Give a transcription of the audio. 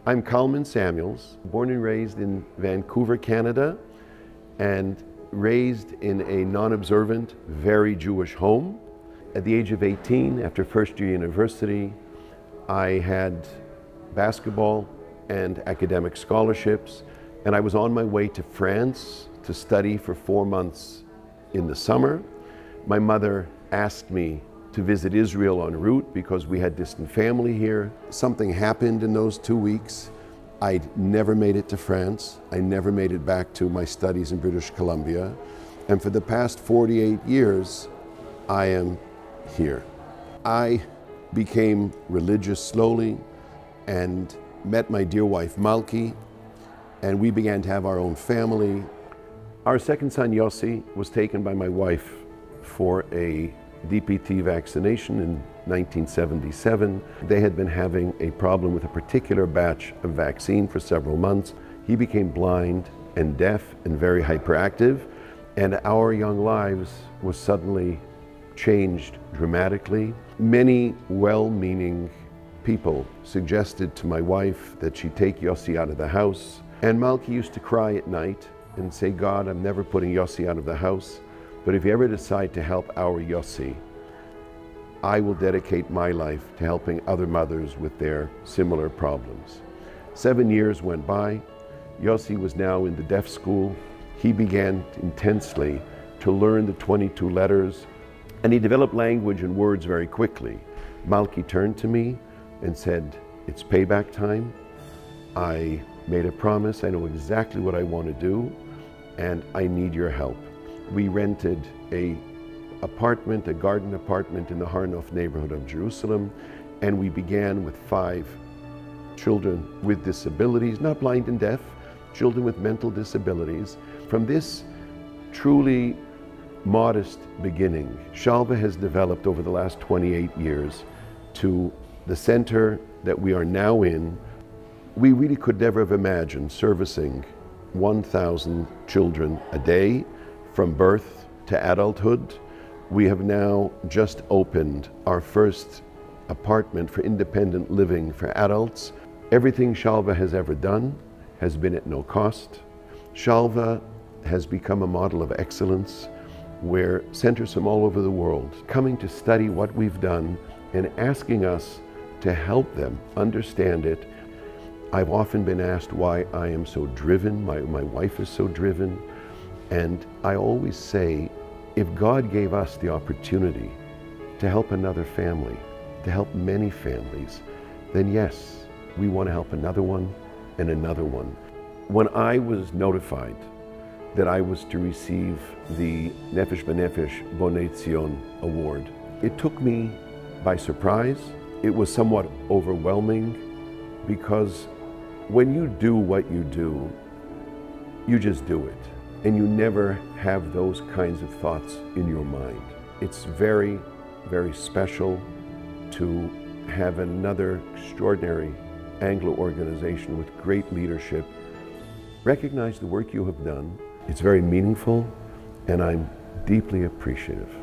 I'm Kalman Samuels, born and raised in Vancouver, Canada, and raised in a non-observant, very Jewish home. At the age of 18, after first year university, I had basketball and academic scholarships, and I was on my way to France to study for 4 months in the summer. My mother asked me to visit Israel en route because we had distant family here. Something happened in those 2 weeks. I'd never made it to France. I never made it back to my studies in British Columbia. And for the past 48 years, I am here. I became religious slowly and met my dear wife Malki, and we began to have our own family. Our second son Yossi was taken by my wife for a DPT vaccination in 1977. They had been having a problem with a particular batch of vaccine for several months. He became blind and deaf and very hyperactive, and our young lives was suddenly changed dramatically. Many well-meaning people suggested to my wife that she take Yossi out of the house, and Malki used to cry at night and say, "God, I'm never putting Yossi out of the house, but if you ever decide to help our Yossi, I will dedicate my life to helping other mothers with their similar problems." 7 years went by. Yossi was now in the deaf school. He began intensely to learn the 22 letters, and he developed language and words very quickly. Malki turned to me and said, "It's payback time. I made a promise. I know exactly what I want to do, and I need your help." We rented a garden apartment in the Har Nof neighborhood of Jerusalem, and we began with 5 children with disabilities, not blind and deaf, children with mental disabilities. From this truly modest beginning, Shalva has developed over the last 28 years to the center that we are now in. We really could never have imagined servicing 1,000 children a day from birth to adulthood. We have now just opened our first apartment for independent living for adults. Everything Shalva has ever done has been at no cost. Shalva has become a model of excellence where centers from all over the world coming to study what we've done and asking us to help them understand it. I've often been asked why I am so driven, my wife is so driven, and I always say, if God gave us the opportunity to help another family, to help many families, then yes, we want to help another one and another one. When I was notified that I was to receive the Nefesh B'Nefesh Bonei award, it took me by surprise. It was somewhat overwhelming because when you do what you do, you just do it. And you never have those kinds of thoughts in your mind. It's very, very special to have another extraordinary Anglo organization with great leadership recognize the work you have done. It's very meaningful, and I'm deeply appreciative.